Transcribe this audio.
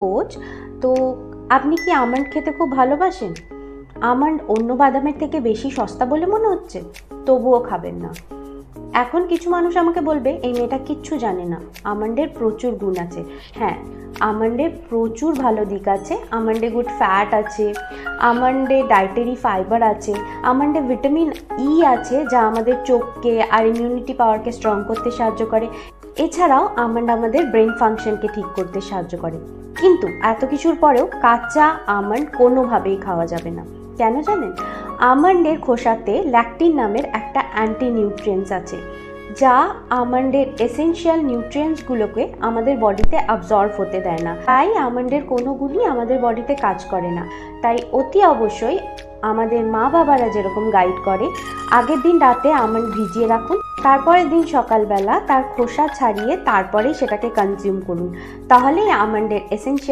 Coach. তো আপনি কি আমন্ড খেতে খুব ভালোবাসেন? আমন্ড অন্য বাদামের থেকে বেশি সস্তা বলে মনে হচ্ছে, তবুও খাবেন না। এখন কিছু মানুষ আমাকে বলবে এই মেয়েটা কিচ্ছু জানে না, আমন্ডের প্রচুর গুণ আছে। হ্যাঁ, আমন্ডের প্রচুর ভালো দিক আছে। আমন্ডে গুড ফ্যাট আছে, আমন্ডে ডায়েটারি ফাইবার আছে, আমন্ডে ভিটামিন ই আছে যা আমাদের চোখকে আর ইমিউনিটি পাওয়ারকে স্ট্রং করতে সাহায্য করে। এছাড়াও আমন্ড আমাদের ব্রেন ফাংশনকে ঠিক করতে সাহায্য করে। কিন্তু এত কিছুর পরেও কাঁচা আমন্ড কোনোভাবেই খাওয়া যাবে না। কেন জানেন? আমন্ডের খোসাতে ল্যাকটিন নামের একটা অ্যান্টি নিউট্রিয়েন্টস আছে, যা আমন্ডের এসেনশিয়াল নিউট্রিয়েন্টসগুলোকে আমাদের বডিতে অ্যাবজর্ব হতে দেয় না। তাই আমন্ডের কোনো গুণই আমাদের বডিতে কাজ করে না। তাই অতি অবশ্যই আমাদের মা বাবারা যেরকম গাইড করে, আগের দিন রাতে আমন্ড ভিজিয়ে রাখুন, তারপরের দিন সকালবেলা তার খোসা ছাড়িয়ে তারপরেই সেটাকে কনজিউম করুন। তাহলেই আমন্ডের এসেনশিয়াল